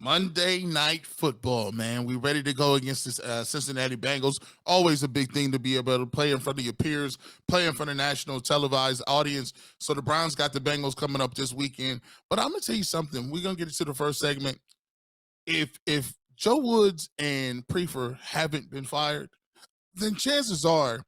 Monday Night Football, man. We ready to go against this Cincinnati Bengals. Always a big thing to be able to play in front of your peers, play in front of national televised audience. So the Browns got the Bengals coming up this weekend. But I'm gonna tell you something. We're gonna get into the first segment. If Joe Woods and Prefer haven't been fired, then chances are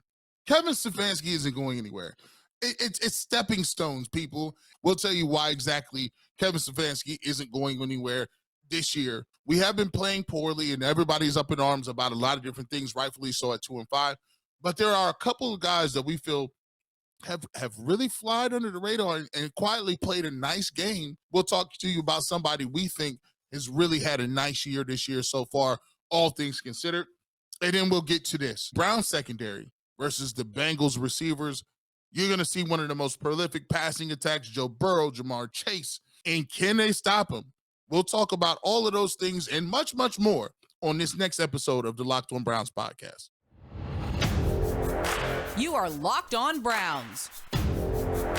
Kevin Stefanski isn't going anywhere. It's stepping stones, people. We'll tell you why exactly Kevin Stefanski isn't going anywhere this year. We have been playing poorly, and everybody's up in arms about a lot of different things, rightfully so at 2-5. But there are a couple of guys that we feel have really flied under the radar and quietly played a nice game. We'll talk to you about somebody we think has really had a nice year this year so far, all things considered. And then we'll get to this. Brown secondary versus the Bengals receivers. You're going to see one of the most prolific passing attacks, Joe Burrow, Jamar Chase. And can they stop him? We'll talk about all of those things and much, much more on this next episode of the Locked On Browns podcast. You are Locked On Browns,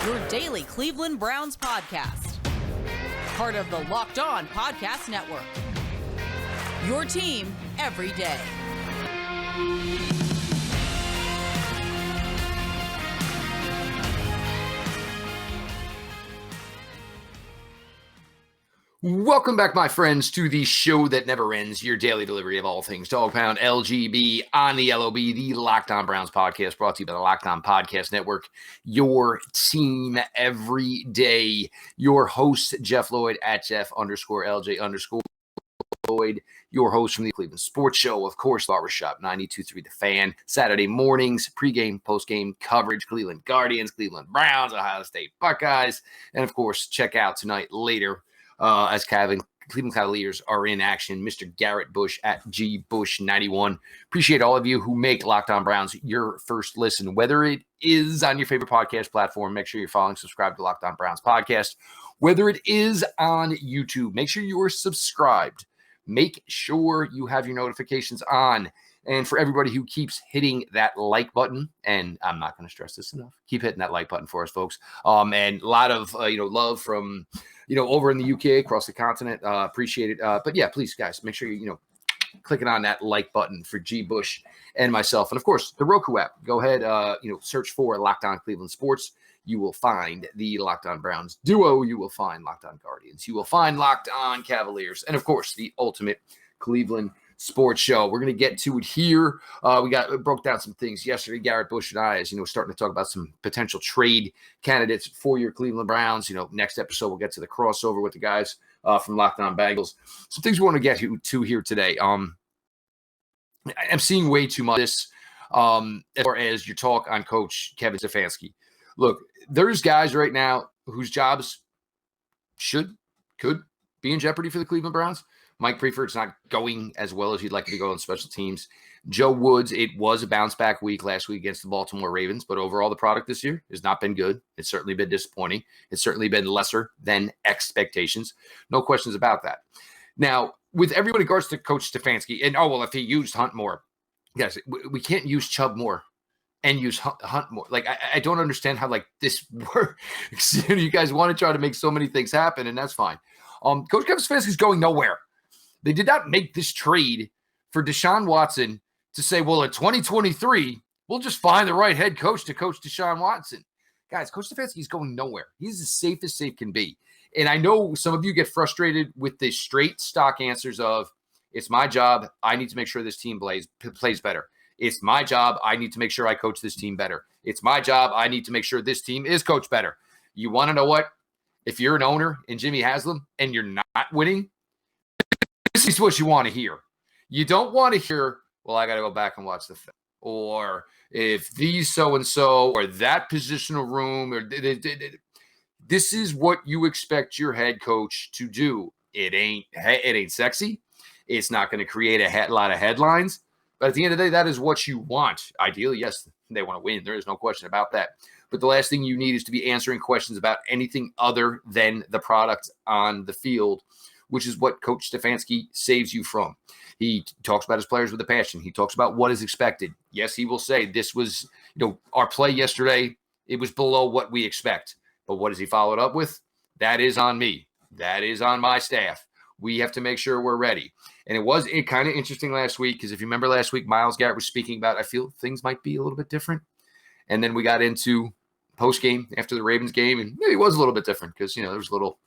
your daily Cleveland Browns podcast. Part of the Locked On Podcast Network. Your team every day. Welcome back, my friends, to the show that never ends, your daily delivery of all things Dog Pound LGB on the LOB, the Locked On Browns podcast, brought to you by the Locked On Podcast Network, your team every day. Your host, Jeff Lloyd, at Jeff_LJ_Lloyd, your host from the Cleveland Sports Show, of course, Barbershop 92.3 The Fan, Saturday mornings, pregame, postgame coverage, Cleveland Guardians, Cleveland Browns, Ohio State Buckeyes, and, of course, check out tonight later as Cleveland Cavaliers are in action, Mr. Garrett Bush at GBush91. Appreciate all of you who make Locked On Browns your first listen, whether it is on your favorite podcast platform. Make sure you're following, subscribe to Locked On Browns podcast. Whether it is on YouTube, make sure you are subscribed. Make sure you have your notifications on. And for everybody who keeps hitting that like button, and I'm not going to stress this enough, keep hitting that like button for us, folks. And a lot of love from over in the UK, across the continent. Appreciate it. But yeah, please, guys, make sure you clicking on that like button for G. Bush and myself, and of course the Roku app. Go ahead, search for Locked On Cleveland Sports. You will find the Locked On Browns duo. You will find Locked On Guardians. You will find Locked On Cavaliers, and of course the ultimate Cleveland Sports Show. We're going to get to it here. We broke down some things yesterday. Garrett Bush and I, as starting to talk about some potential trade candidates for your Cleveland Browns. Next episode we'll get to the crossover with the guys from Locked On Bengals. Some things we want to get to here today. I'm seeing way too much this as far as your talk on Coach Kevin Stefanski. Look, there's guys right now whose jobs could be in jeopardy for the Cleveland Browns. Mike Prefer's not going as well as you'd like to go on special teams. Joe Woods, it was a bounce-back week last week against the Baltimore Ravens, but overall the product this year has not been good. It's certainly been disappointing. It's certainly been lesser than expectations. No questions about that. Now, with everyone in regards to Coach Stefanski, and if he used Hunt more, guys, we can't use Chubb more and use Hunt more. Like, I don't understand how, this works. You guys want to try to make so many things happen, and that's fine. Coach Kevin Stefanski is going nowhere. They did not make this trade for Deshaun Watson to say, well, in 2023, we'll just find the right head coach to coach Deshaun Watson. Guys, Coach Stefanski is going nowhere. He's as safe as safe can be. And I know some of you get frustrated with the straight stock answers of, it's my job. I need to make sure this team plays better. It's my job. I need to make sure I coach this team better. It's my job. I need to make sure this team is coached better. You want to know what? If you're an owner in Jimmy Haslam and you're not winning, this is what you want to hear. You don't want to hear, well, I got to go back and watch the film. Or if these so-and-so or that positional room. Or this is what you expect your head coach to do. It ain't sexy. It's not going to create a lot of headlines. But at the end of the day, that is what you want. Ideally, yes, they want to win. There is no question about that. But the last thing you need is to be answering questions about anything other than the product on the field, which is what Coach Stefanski saves you from. He talks about his players with a passion. He talks about what is expected. Yes, he will say this was, our play yesterday, it was below what we expect. But what does he follow it up with? That is on me. That is on my staff. We have to make sure we're ready. And it kind of interesting last week because if you remember last week, Myles Garrett was speaking about, I feel things might be a little bit different. And then we got into post-game after the Ravens game, and maybe it was a little bit different because, there was a little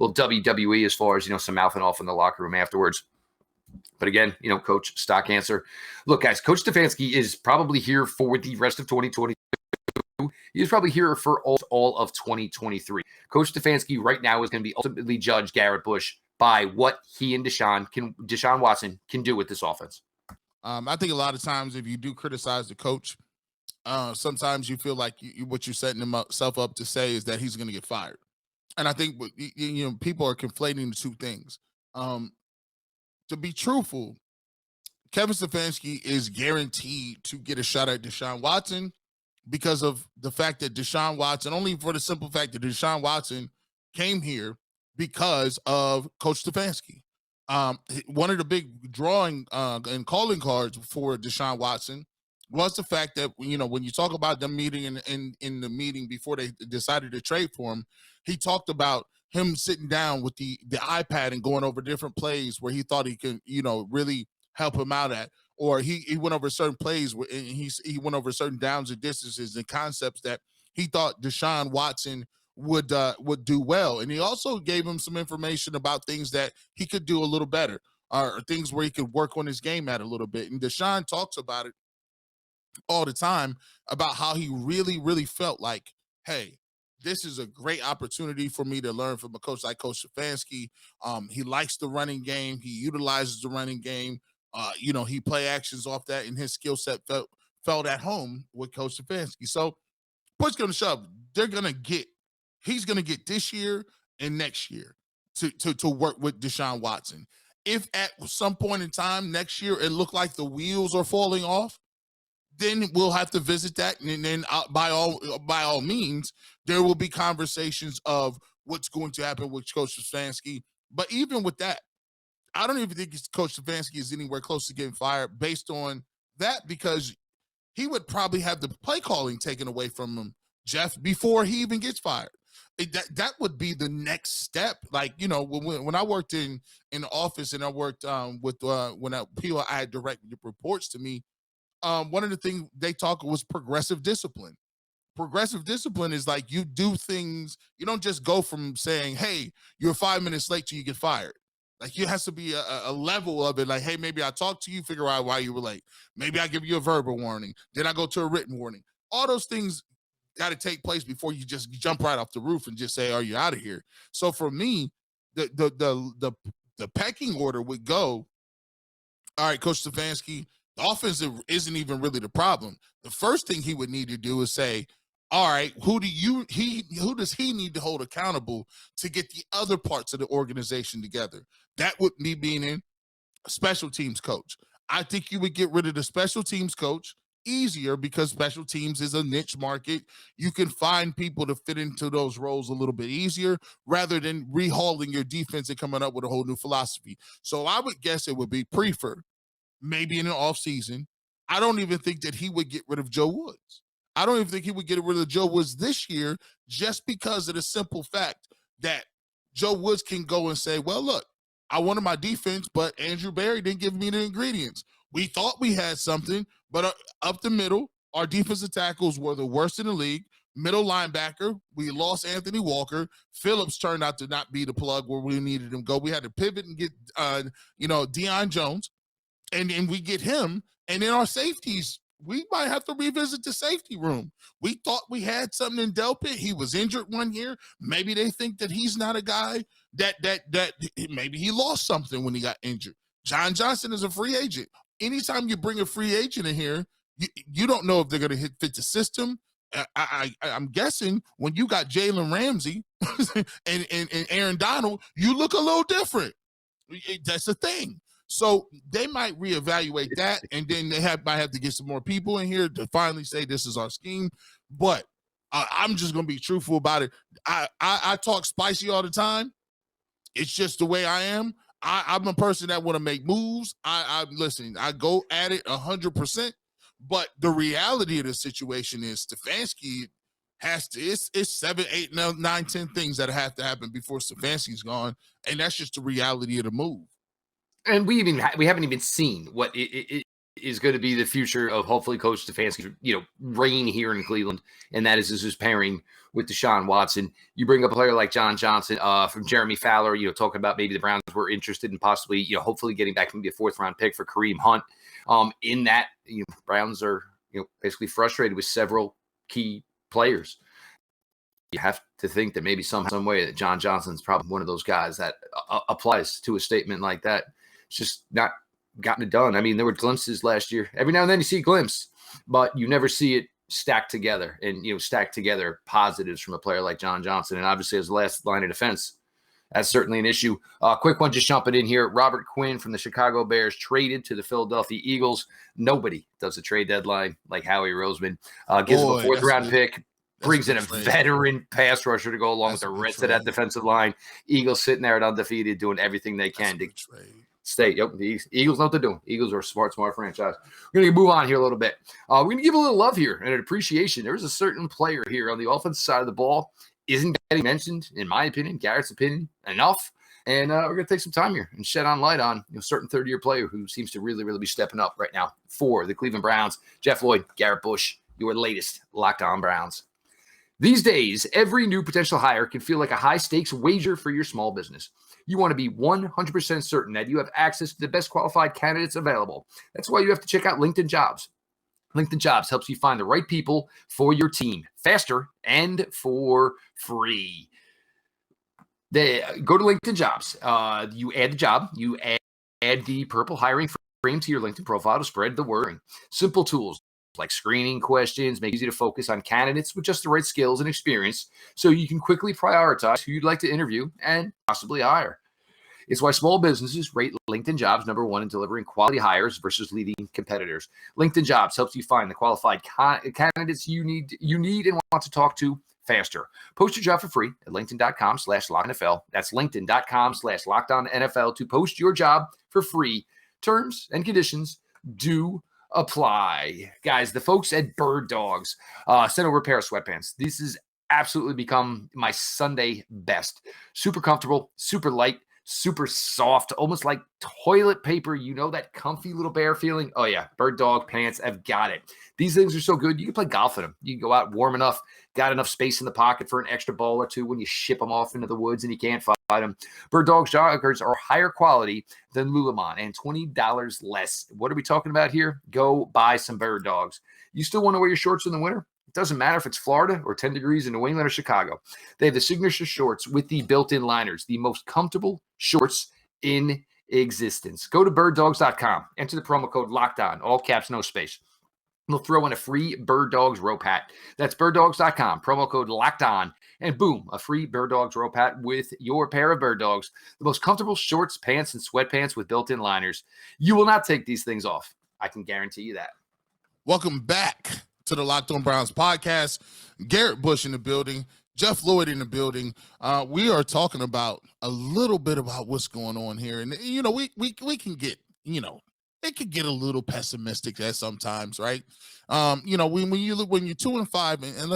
WWE as far as, some mouthing off in the locker room afterwards. But again, Coach, stock answer. Look, guys, Coach Stefanski is probably here for the rest of 2022. He's probably here for all of 2023. Coach Stefanski right now is going to be ultimately judge Garrett Bush by what he and Deshaun Watson can do with this offense. I think a lot of times if you do criticize the coach, sometimes you feel like what you're setting himself up to say is that he's going to get fired. And I think people are conflating the two things. To be truthful, Kevin Stefanski is guaranteed to get a shot at Deshaun Watson because of the fact that Deshaun Watson, only for the simple fact that Deshaun Watson came here because of Coach Stefanski. One of the big drawing and calling cards for Deshaun Watson was the fact that, when you talk about them meeting in the meeting before they decided to trade for him, he talked about him sitting down with the iPad and going over different plays where he thought he could, really help him out at, or he went over certain plays where he went over certain downs and distances and concepts that he thought Deshaun Watson would do well. And he also gave him some information about things that he could do a little better, or things where he could work on his game at a little bit. And Deshaun talks about it all the time about how he really, really felt like, hey, this is a great opportunity for me to learn from a coach like Coach Stefanski. He likes the running game. He utilizes the running game. He play actions off that, and his skill set felt at home with Coach Stefanski. So push going to shove, he's going to get this year and next year to work with Deshaun Watson. If at some point in time next year it looked like the wheels are falling off, then we'll have to visit that, and then by all means, there will be conversations of what's going to happen with Coach Stefanski. But even with that, I don't even think Coach Stefanski is anywhere close to getting fired based on that, because he would probably have the play calling taken away from him, Jeff, before he even gets fired. That would be the next step. Like, when I worked in the office and I worked with people I had direct reports to me, one of the things they talk was progressive discipline. Progressive discipline is like you do things, you don't just go from saying, hey, you're 5 minutes late till you get fired. Like, it has to be a level of it. Like, hey, maybe I talk to you, figure out why you were late. Maybe I give you a verbal warning. Then I go to a written warning. All those things got to take place before you just jump right off the roof and just say, are you out of here? So for me, the pecking order would go, all right, Coach Stefanski, the offense isn't even really the problem. The first thing he would need to do is say, all right, who does he need to hold accountable to get the other parts of the organization together? That would be being a special teams coach. I think you would get rid of the special teams coach easier because special teams is a niche market. You can find people to fit into those roles a little bit easier rather than rehauling your defense and coming up with a whole new philosophy. So I would guess it would be Prefer, maybe in an offseason. I don't even think that he would get rid of Joe Woods. I don't even think he would get rid of Joe Woods this year just because of the simple fact that Joe Woods can go and say, well, look, I wanted my defense, but Andrew Berry didn't give me the ingredients. We thought we had something, but up the middle, our defensive tackles were the worst in the league. Middle linebacker, we lost Anthony Walker. Phillips turned out to not be the plug where we needed him to go. We had to pivot and get, Deion Jones, and we get him. And then our safeties, we might have to revisit the safety room. We thought we had something in Delpit. He was injured one year. Maybe they think that he's not a guy that maybe he lost something when he got injured. John Johnson is a free agent. Anytime you bring a free agent in here, you don't know if they're going to fit the system. I'm guessing when you got Jalen Ramsey and Aaron Donald, you look a little different. That's the thing. So they might reevaluate that, and then they might have to get some more people in here to finally say this is our scheme. But I'm just going to be truthful about it. I talk spicy all the time. It's just the way I am. I'm a person that want to make moves. Listen, I go at it 100%. But the reality of the situation is Stefanski it's 7, 8, 9, 10 things that have to happen before Stefanski's gone, and that's just the reality of the move. And we haven't even seen what it is going to be the future of hopefully Coach Stefanski's reign here in Cleveland, and that is his pairing with Deshaun Watson. You bring up a player like John Johnson from Jeremy Fowler, talking about maybe the Browns were interested in possibly hopefully getting back maybe a 4th round pick for Kareem Hunt. In that Browns are basically frustrated with several key players. You have to think that maybe some way that John Johnson's probably one of those guys that applies to a statement like that. It's just not gotten it done. I mean, there were glimpses last year. Every now and then you see a glimpse, but you never see it stacked together and, stacked together positives from a player like John Johnson. And obviously as the last line of defense, that's certainly an issue. Quick one, just jumping in here. Robert Quinn from the Chicago Bears traded to the Philadelphia Eagles. Nobody does a trade deadline like Howie Roseman. Gives him a 4th round pick. Brings in a veteran pass rusher to go along with the rest of that defensive line. Eagles sitting there at undefeated, doing everything they can to stay. Yep, the Eagles know what they're doing. Eagles are a smart franchise. We're going to move on here a little bit. We're going to give a little love here and an appreciation. There's a certain player here on the offensive side of the ball. Isn't getting mentioned, in my opinion, Garrett's opinion, enough. And we're going to take some time here and shed on light on a certain third-year player who seems to really, really be stepping up right now for the Cleveland Browns. Jeff Lloyd, Garrett Bush, your latest Locked On Browns. These days, every new potential hire can feel like a high-stakes wager for your small business. You want to be 100% certain that you have access to the best qualified candidates available. That's why you have to check out LinkedIn Jobs. LinkedIn Jobs helps you find the right people for your team faster and for free. Go to LinkedIn Jobs. You add the job. You add the purple hiring frame to your LinkedIn profile to spread the word. Simple tools like screening questions make it easy to focus on candidates with just the right skills and experience so you can quickly prioritize who you'd like to interview and possibly hire. It's why small businesses rate LinkedIn Jobs number 1 in delivering quality hires versus leading competitors. LinkedIn Jobs helps you find the qualified candidates you need and want to talk to faster. Post your job for free at linkedin.com/LockedOnNFL. That's linkedin.com/LockedOnNFL to post your job for free. Terms and conditions do apply. Guys, the folks at Bird Dogs sent over a pair of sweatpants. This has absolutely become my Sunday best. Super comfortable, super light, super soft, almost like toilet paper. That comfy little bear feeling? Oh, yeah. Bird Dog pants have got it. These things are so good. You can play golf in them. You can go out warm enough, got enough space in the pocket for an extra ball or two when you ship them off into the woods and you can't find them. Bird Dog's joggers are higher quality than Lululemon and $20 less. What are we talking about here? Go buy some Bird Dogs. You still want to wear your shorts in the winter? It doesn't matter if it's Florida or 10 degrees in New England or Chicago. They have the signature shorts with the built-in liners, the most comfortable shorts in existence. Go to birddogs.com. Enter the promo code LOCKEDON, all caps, no space. They'll throw in a free Bird Dogs rope hat. That's birddogs.com, promo code LOCKEDON, and boom, a free Bird Dogs rope hat with your pair of Bird Dogs. The most comfortable shorts, pants, and sweatpants with built-in liners. You will not take these things off. I can guarantee you that. Welcome back to the Locked On Browns podcast. Garrett Bush in the building, Jeff Lloyd in the building. We are talking about a little bit about what's going on here, and we can get it could get a little pessimistic at sometimes, right? When you're 2-5, and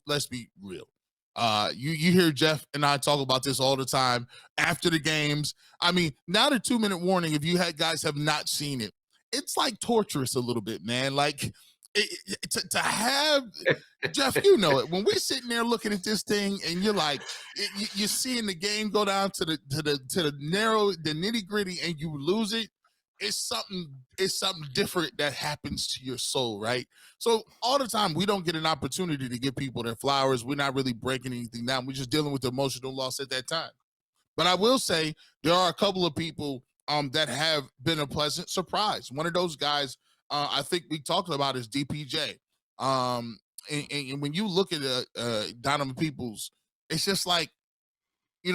let's be real. You hear Jeff and I talk about this all the time after the games. I mean, now the 2-minute warning, if you guys have not seen it, it's like torturous a little bit, man. Like to have Jeff, it. When we're sitting there looking at this thing, and you're like, you're seeing the game go down to the narrow, the nitty gritty, and you lose it. It's something different that happens to your soul, right? So all the time, we don't get an opportunity to give people their flowers. We're not really breaking anything down. We're just dealing with the emotional loss at that time. But I will say there are a couple of people that have been a pleasant surprise. One of those guys, I think we talked about, is DPJ. And when you look at Donovan Peoples, it's just like,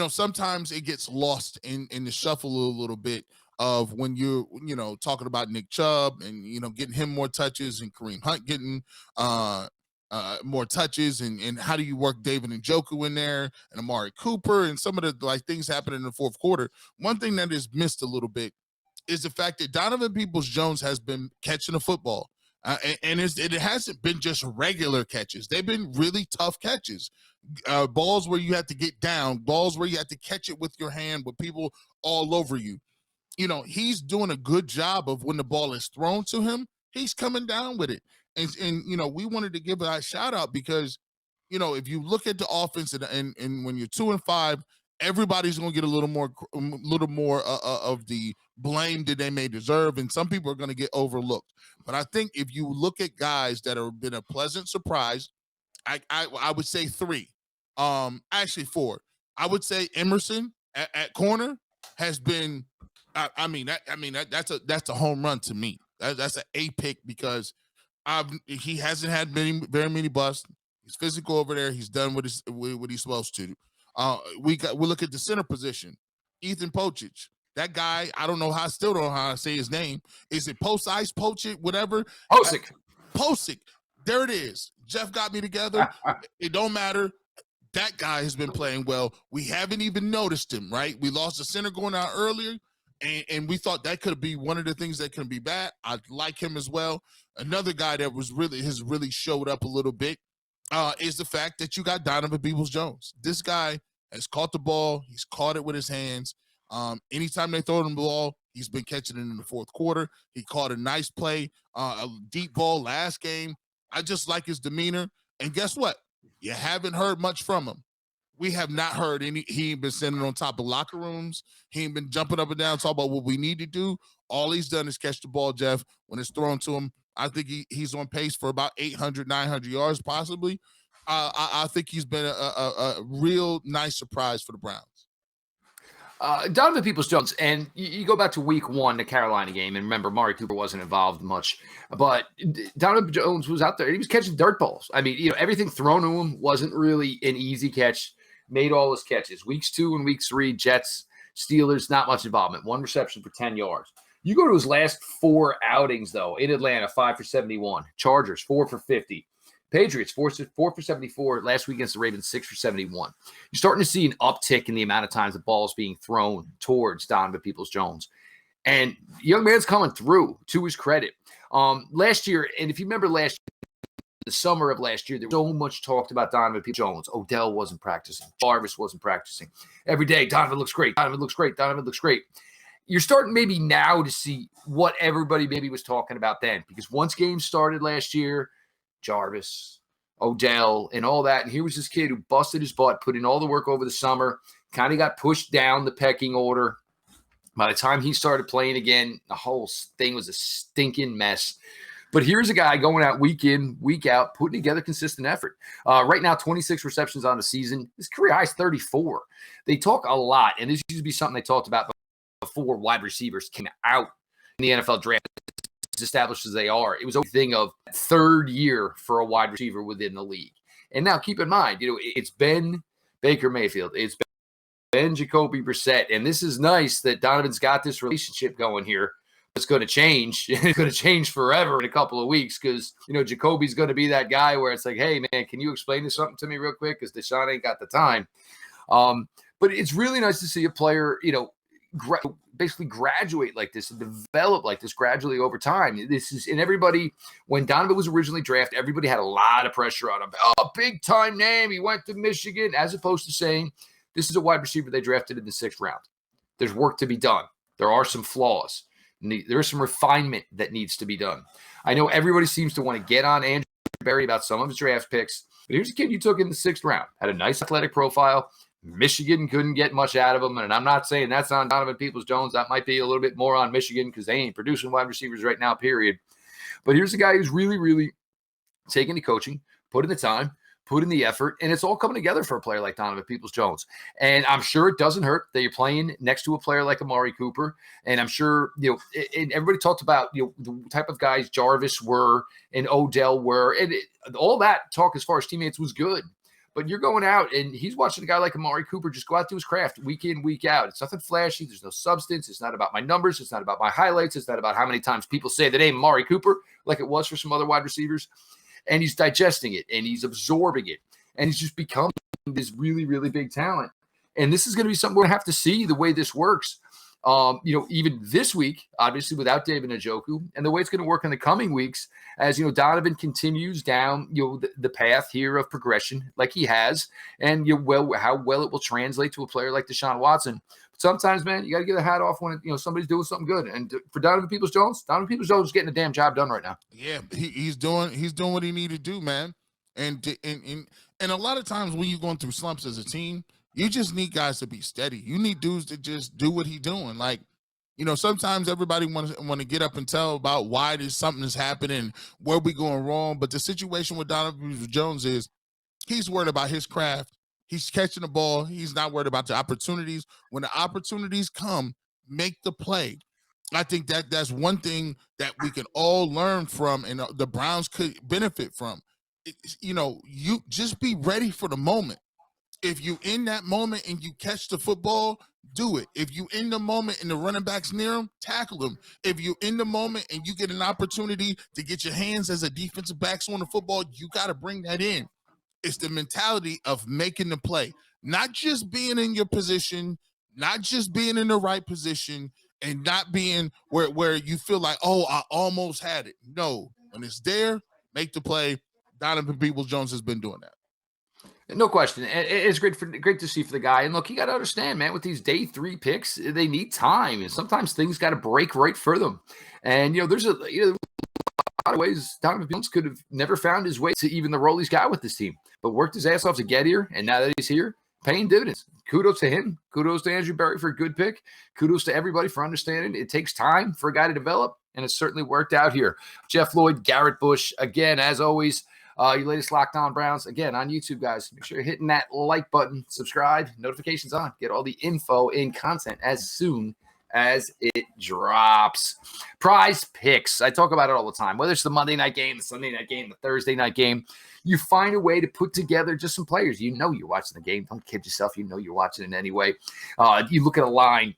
sometimes it gets lost in the shuffle a little bit of when you're, talking about Nick Chubb and, getting him more touches, and Kareem Hunt getting more touches, and how do you work David Njoku in there, and Amari Cooper, and some of the things happening in the fourth quarter. One thing that is missed a little bit is the fact that Donovan Peoples-Jones has been catching the football. And it hasn't been just regular catches. They've been really tough catches. Balls where you have to get down, balls where you have to catch it with your hand with people all over you. He's doing a good job of when the ball is thrown to him, he's coming down with it. And we wanted to give a shout out because, if you look at the offense and when you're 2-5, everybody's going to get a little more of the blame that they may deserve. And some people are going to get overlooked. But I think if you look at guys that have been a pleasant surprise, I would say 3. Actually 4. I would say Emerson at corner has been. That's a home run to me. That's an A pick because he hasn't had very many busts. He's physical over there. He's done what he's supposed to do. We look at the center position. Ethan Pocic. That guy, I still don't know how to say his name. Is it Pocic, Pocic, whatever? Pocic. Pocic. There it is. Jeff got me together. It don't matter. That guy has been playing well. We haven't even noticed him, right? We lost the center going out earlier, and we thought that could be one of the things that can be bad. I like him as well. Another guy that has really showed up a little bit is the fact that you got Donovan Peoples-Jones. This guy has caught the ball. He's caught it with his hands. Anytime they throw him the ball, he's been catching it in the fourth quarter. He caught a nice play, a deep ball last game. I just like his demeanor. And guess what? You haven't heard much from him. We have not heard any. He ain't been sitting on top of locker rooms. He ain't been jumping up and down talking about what we need to do. All he's done is catch the ball, Jeff, when it's thrown to him. I think he's on pace for about 800, 900 yards possibly. I think he's been a real nice surprise for the Browns. Donovan Peoples-Jones, and you go back to week 1, the Carolina game, and remember, Amari Cooper wasn't involved much, but Donovan Jones was out there. He was catching dirt balls. I mean, everything thrown to him wasn't really an easy catch, made all his catches. Weeks 2 and week 3, Jets, Steelers, not much involvement. 1 reception for 10 yards. You go to his last 4 outings, though, in Atlanta, 5 for 71. Chargers, 4 for 50. Patriots, 4 for 74. Last week against the Ravens, 6 for 71. You're starting to see an uptick in the amount of times the ball is being thrown towards Donovan Peoples-Jones. And young man's coming through, to his credit. Last year, and if you remember the summer of last year, there was so much talked about Donovan Peoples-Jones. Odell wasn't practicing. Jarvis wasn't practicing. Every day, Donovan looks great. Donovan looks great. Donovan looks great. You're starting maybe now to see what everybody maybe was talking about then. Because once games started last year, Jarvis, Odell, and all that. And here was this kid who busted his butt, put in all the work over the summer, kind of got pushed down the pecking order. By the time he started playing again, the whole thing was a stinking mess. But here's a guy going out week in, week out, putting together consistent effort. Right now, 26 receptions on the season. His career high is 34. They talk a lot, and this used to be something they talked about before wide receivers came out in the NFL draft. As established as they are, it was a thing of third year for a wide receiver within the league. And now keep in mind, it's been Baker Mayfield, it's been Jacoby Brissett, and this is nice that Donovan's got this relationship going here. It's going to change. It's going to change forever in a couple of weeks because, Jacoby's going to be that guy where it's like, hey, man, can you explain something to me real quick? Because Deshaun ain't got the time. But it's really nice to see a player, basically graduate like this and develop like this gradually over time. And everybody, when Donovan was originally drafted, everybody had a lot of pressure on him. Oh, big time name. He went to Michigan, as opposed to saying, this is a wide receiver they drafted in the 6th round. There's work to be done. There are some flaws. There is some refinement that needs to be done. I know everybody seems to want to get on Andrew Berry about some of his draft picks, but here's a kid you took in the 6th round, had a nice athletic profile. Michigan couldn't get much out of him, and I'm not saying that's on Donovan Peoples-Jones. That might be a little bit more on Michigan because they ain't producing wide receivers right now, period. But here's a guy who's really, really taking the coaching, put in the time, put in the effort, and it's all coming together for a player like Donovan Peoples-Jones. And I'm sure it doesn't hurt that you're playing next to a player like Amari Cooper. And I'm sure, and everybody talked about, the type of guys Jarvis were and Odell were, and all that talk as far as teammates was good. But you're going out, and he's watching a guy like Amari Cooper just go out to his craft week in, week out. It's nothing flashy. There's no substance. It's not about my numbers. It's not about my highlights. It's not about how many times people say the name Amari Cooper like it was for some other wide receivers. And he's digesting it, and he's absorbing it, and he's just becoming this really, really big talent. And this is going to be something we're going to have to see the way this works. Even this week, obviously without David Njoku, and the way it's going to work in the coming weeks, as Donovan continues down the path here of progression, like he has, and how well it will translate to a player like Deshaun Watson. But sometimes, man, you got to get a hat off when somebody's doing something good. And for Donovan Peoples-Jones is getting the damn job done right now. Yeah, he's doing what he needed to do, man. And a lot of times when you're going through slumps as a team, you just need guys to be steady. You need dudes to just do what he's doing. Like, sometimes everybody want to get up and tell about why something is happening, where we going wrong. But the situation with Donovan Jones is he's worried about his craft. He's catching the ball. He's not worried about the opportunities. When the opportunities come, make the play. I think that's one thing that we can all learn from, and the Browns could benefit from. You just be ready for the moment. If you in that moment and you catch the football, do it. If you in the moment and the running back's near him, tackle him. If you in the moment and you get an opportunity to get your hands as a defensive back on the football, you got to bring that in. It's the mentality of making the play, not just being in your position, not just being in the right position, and not being where you feel like, oh, I almost had it. No, when it's there, make the play. Donovan Peoples-Jones has been doing that. No question. It's great to see for the guy. And look, you got to understand, man, with these day 3 picks, they need time. And sometimes things got to break right for them. And, there's a lot of ways Donovan Jones could have never found his way to even the role he's got with this team, but worked his ass off to get here. And now that he's here, paying dividends. Kudos to him. Kudos to Andrew Berry for a good pick. Kudos to everybody for understanding it takes time for a guy to develop. And it's certainly worked out here. Jeff Lloyd, Garrett Bush, again, as always, your latest Locked On Browns, again, on YouTube, guys. Make sure you're hitting that like button, subscribe, notifications on. Get all the info and content as soon as it drops. Prize picks. I talk about it all the time. Whether it's the Monday night game, the Sunday night game, the Thursday night game, you find a way to put together just some players. You're watching the game. Don't kid yourself. You're watching it anyway. You look at a line.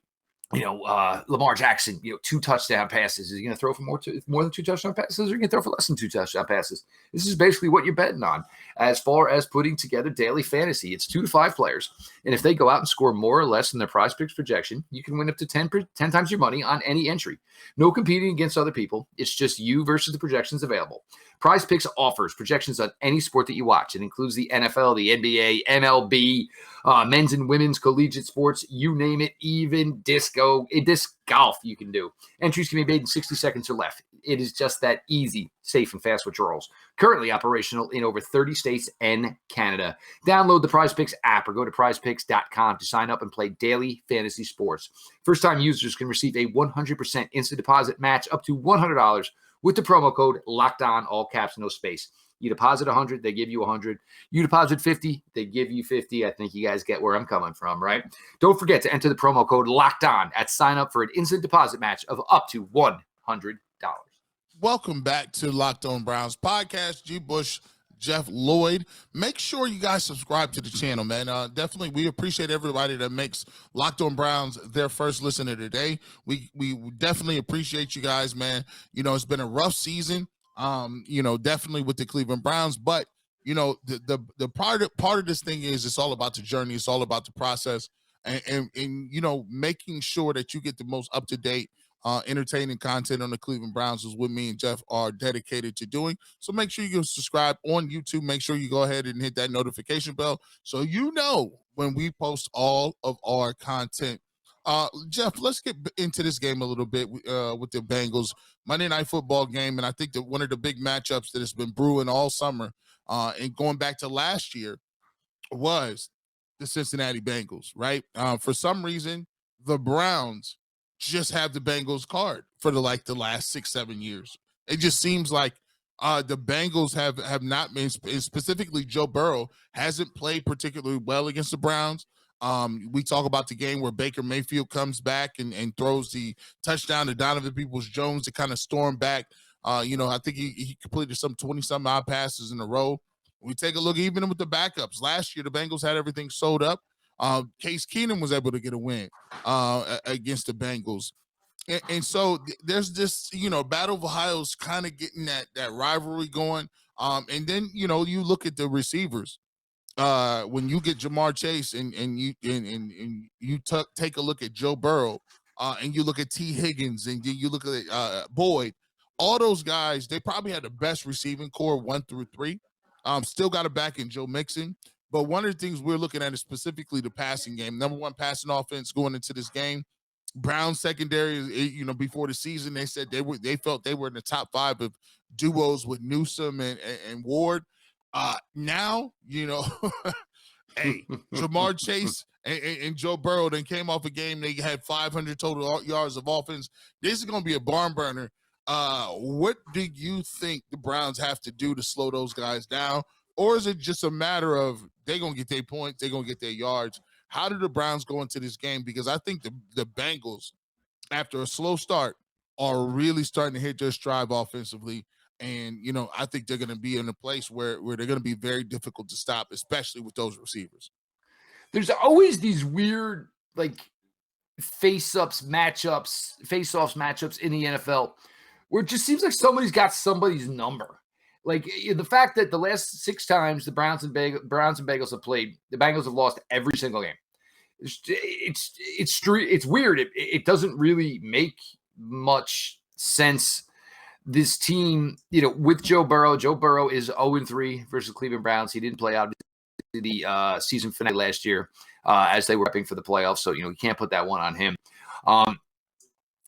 Lamar Jackson, 2 touchdown passes. Is he going to throw for more than 2 touchdown passes, or are you going to throw for less than 2 touchdown passes? This is basically what you're betting on as far as putting together daily fantasy. It's 2 to 5 players. And if they go out and score more or less than their prize picks projection, you can win up to 10 times your money on any entry. No competing against other people. It's just you versus the projections available. Prize Picks offers projections on any sport that you watch. It includes the NFL, the NBA, MLB, men's and women's collegiate sports, you name it, even disc golf you can do. Entries can be made in 60 seconds or less. It is just that easy, safe, and fast withdrawals. Currently operational in over 30 states and Canada. Download the Prize Picks app or go to prizepicks.com to sign up and play daily fantasy sports. First-time users can receive a 100% instant deposit match up to $100 with the promo code LOCKEDON, all caps, no space. You deposit 100, they give you 100. You deposit 50, they give you 50. I think you guys get where I'm coming from, right? Don't forget to enter the promo code LOCKEDON at sign up for an instant deposit match of up to $100. Welcome back to Locked On Browns podcast. G. Bush, Jeff Lloyd. Make sure you guys subscribe to the channel, man. Definitely, we appreciate everybody that makes Locked On Browns their first listen of the day. We definitely appreciate you guys, man. It's been a rough season. Definitely with the Cleveland Browns, but the part of this thing is it's all about the journey. It's all about the process, and making sure that you get the most up to date, entertaining content on the Cleveland Browns is what me and Jeff are dedicated to doing. So make sure you subscribe on YouTube. Make sure you go ahead and hit that notification bell so when we post all of our content. Jeff, let's get into this game a little bit with the Bengals. Monday Night Football game, and I think that one of the big matchups that has been brewing all summer and going back to last year was the Cincinnati Bengals, right? For some reason, the Browns just have the Bengals card for the last 6-7 years. It just seems like the Bengals have not been, specifically Joe Burrow hasn't played particularly well against the Browns. We talk about the game where Baker Mayfield comes back and throws the touchdown to Donovan Peoples-Jones to kind of storm back. I think he completed some 20-some odd passes in a row. We take a look even with the backups. Last year, the Bengals had everything sold up. Case Keenum was able to get a win against the Bengals. And so there's this, Battle of Ohio's kind of getting that rivalry going. And then, you look at the receivers. When you get Jamar Chase and you take a look at Joe Burrow, and you look at T. Higgins, and you look at Boyd, all those guys, they probably had the best receiving core 1 through 3. Still got a back in Joe Mixon. But one of the things we're looking at is specifically the passing game. Number one passing offense going into this game. Brown's secondary, before the season, they said they felt they were in the top 5 of duos with Newsome and Ward. Now, hey, Jamar Chase and Joe Burrow then came off a game. They had 500 total yards of offense. This is going to be a barn burner. What do you think the Browns have to do to slow those guys down? Or is it just a matter of they're going to get their points, they're going to get their yards? How do the Browns go into this game? Because I think the Bengals, after a slow start, are really starting to hit their stride offensively. And, I think they're going to be in a place where they're going to be very difficult to stop, especially with those receivers. There's always these weird, face-offs matchups in the NFL where it just seems like somebody's got somebody's number. The fact that the last 6 times the Browns and Bengals have played, the Bengals have lost every single game. It's weird. It doesn't really make much sense. This team, with Joe Burrow is 0-3 versus Cleveland Browns. He didn't play out the season finale last year as they were prepping for the playoffs. So, you can't put that one on him.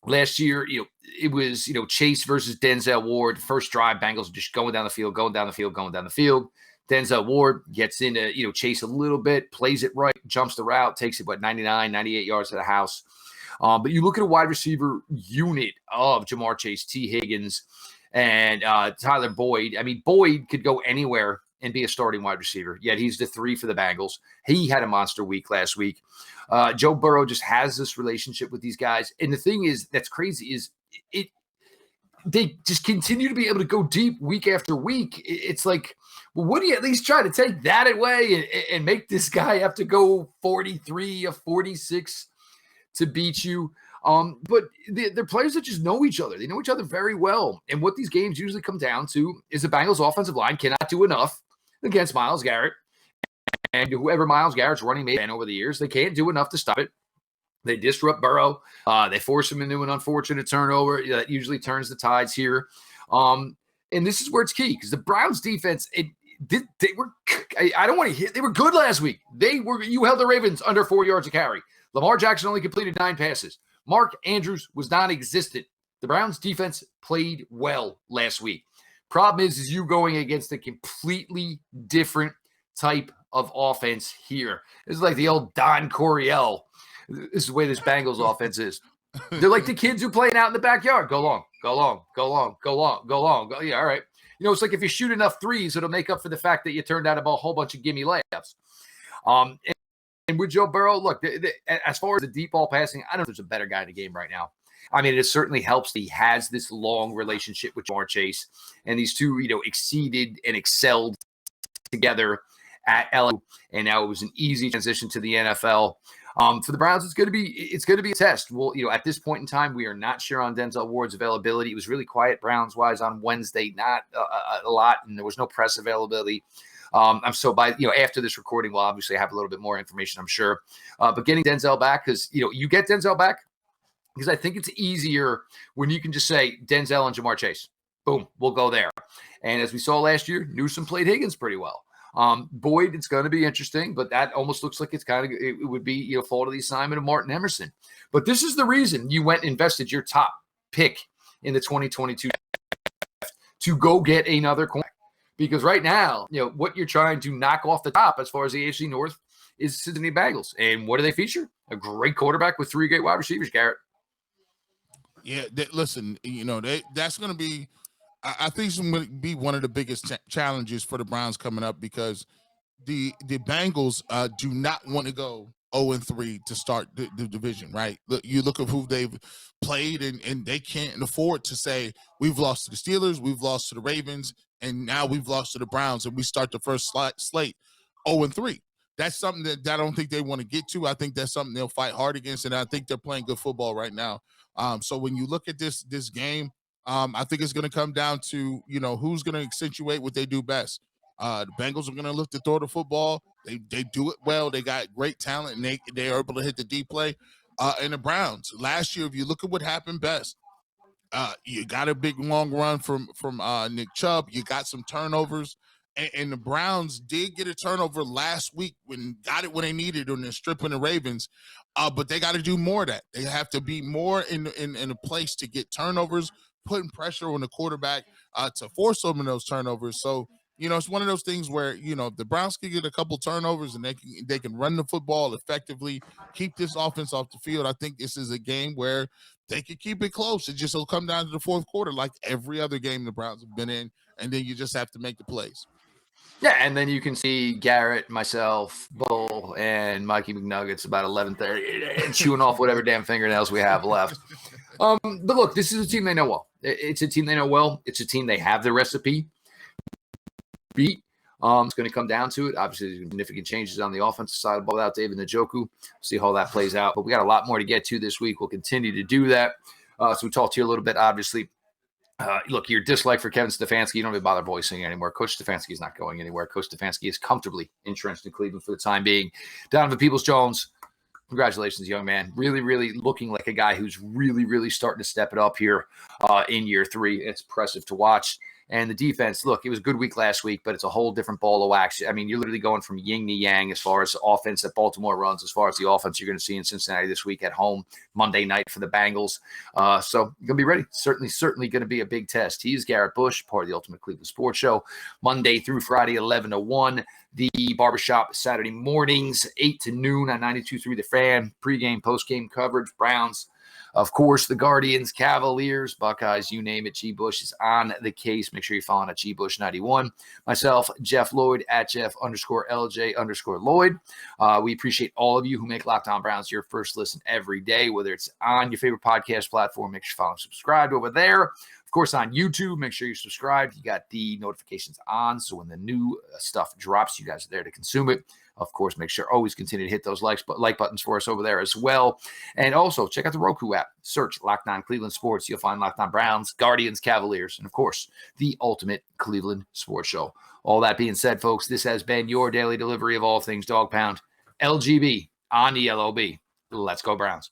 Last year, it was, Chase versus Denzel Ward. First drive, Bengals just going down the field. Denzel Ward gets into, Chase a little bit, plays it right, jumps the route, takes it, 99, 98 yards to the house. But you look at a wide receiver unit of Jamar Chase, T. Higgins, and Tyler Boyd. I mean, Boyd could go anywhere and be a starting wide receiver, yet he's the 3 for the Bengals. He had a monster week last week. Joe Burrow just has this relationship with these guys. And the thing is, that's crazy, is they just continue to be able to go deep week after week. It's like, well, wouldn't you at least try to take that away and make this guy have to go 43 or 46 to beat you? But they're players that just know each other. They know each other very well. And what these games usually come down to is the Bengals offensive line cannot do enough against Myles Garrett. And whoever Myles Garrett's running mate over the years, they can't do enough to stop it. They disrupt Burrow. They force him into an unfortunate turnover that usually turns the tides here. And this is where it's key, because the Browns defense, they were good last week. You held the Ravens under 4 yards a carry. Lamar Jackson only completed 9 passes. Mark Andrews was non-existent. The Browns defense played well last week. Problem is you going against a completely different type of offense here. This is like the old Don Coryell. This is the way this Bengals offense is. They're like the kids who playing out in the backyard. Go long. Yeah, all right. It's like if you shoot enough threes, it'll make up for the fact that you turned out a whole bunch of gimme layups. And with Joe Burrow, look, as far as the deep ball passing, I don't know if there's a better guy in the game right now. I mean, it certainly helps that he has this long relationship with Jamar Chase, and these two, exceeded and excelled together at LSU, and now it was an easy transition to the NFL. For the Browns, it's going to be a test. Well, at this point in time, we are not sure on Denzel Ward's availability. It was really quiet Browns-wise on Wednesday, not a lot, and there was no press availability. After this recording, we'll obviously have a little bit more information, I'm sure. But getting Denzel back, because, you get Denzel back, because I think it's easier when you can just say Denzel and Jamar Chase. Boom, we'll go there. And as we saw last year, Newsome played Higgins pretty well. Boyd, it's going to be interesting, but that almost looks like it would be, fault of the assignment of Martin Emerson. But this is the reason you went and invested your top pick in the 2022 draft to go get another corner. Because right now, what you're trying to knock off the top as far as the AFC North is Cincinnati Bengals. And what do they feature? A great quarterback with 3 great wide receivers, Garrett. Yeah, listen, that's going to be, I think it's going to be one of the biggest challenges for the Browns coming up, because the Bengals do not want to go 0-3 to start the division, right? You look at who they've played, and they can't afford to say, we've lost to the Steelers, we've lost to the Ravens, and now we've lost to the Browns, and we start the first slate 0-3. That's something that I don't think they want to get to. I think that's something they'll fight hard against, and I think they're playing good football right now. So when you look at this game, I think it's going to come down to, who's going to accentuate what they do best. The Bengals are going to look to throw the football. They do it well. They got great talent, and they are able to hit the deep play. And the Browns last year, if you look at what happened best, you got a big long run from Nick Chubb. You got some turnovers, and the Browns did get a turnover last week when they needed when they're stripping the Ravens. But they got to do more of that. They have to be more in a place to get turnovers, putting pressure on the quarterback to force some of those turnovers. So it's one of those things where if the Browns can get a couple turnovers and they can run the football effectively, keep this offense off the field. I think this is a game where they could keep it close. It just will come down to the fourth quarter, like every other game the Browns have been in, and then you just have to make the plays. Yeah, and then you can see Garrett, myself, Bull, and Mikey McNuggets about 11:30 and chewing off whatever damn fingernails we have left. But look, this is a team they know well. It's a team they know well. It's a team they have the recipe beat. It's going to come down to it. Obviously, there's significant changes on the offensive side of the ball without David Njoku. See how that plays out. But we got a lot more to get to this week. We'll continue to do that. So we talked to you a little bit, obviously. Look, your dislike for Kevin Stefanski, you don't even bother voicing anymore. Coach Stefanski is not going anywhere. Coach Stefanski is comfortably entrenched in Cleveland for the time being. Donovan Peoples-Jones, congratulations, young man. Really, really looking like a guy who's really, really starting to step it up here in year 3. It's impressive to watch. And the defense, look, it was a good week last week, but it's a whole different ball of wax. I mean, you're literally going from yin to yang as far as offense that Baltimore runs, as far as the offense you're going to see in Cincinnati this week at home, Monday night for the Bengals. So you're going to be ready. Certainly going to be a big test. He is Garrett Bush, part of the Ultimate Cleveland Sports Show, Monday through Friday, 11 to 1. The Barbershop Saturday mornings, 8 to noon on 92.3 The Fan. Pre-game, post-game coverage, Browns. Of course, the Guardians, Cavaliers, Buckeyes, you name it. G. Bush is on the case. Make sure you're following at GBush91. Myself, Jeff Lloyd, at Jeff_LJ_Lloyd. We appreciate all of you who make Locked On Browns your first listen every day, whether it's on your favorite podcast platform. Make sure you follow and subscribe over there. Of course, on YouTube, make sure you're subscribed. You got the notifications on, so when the new stuff drops, you guys are there to consume it. Of course, make sure always continue to hit those like buttons for us over there as well. And also, check out the Roku app. Search Locked On Cleveland Sports. You'll find Locked On Browns, Guardians, Cavaliers, and, of course, the Ultimate Cleveland Sports Show. All that being said, folks, this has been your daily delivery of all things Dog Pound. LGB on the LOB. Let's go, Browns.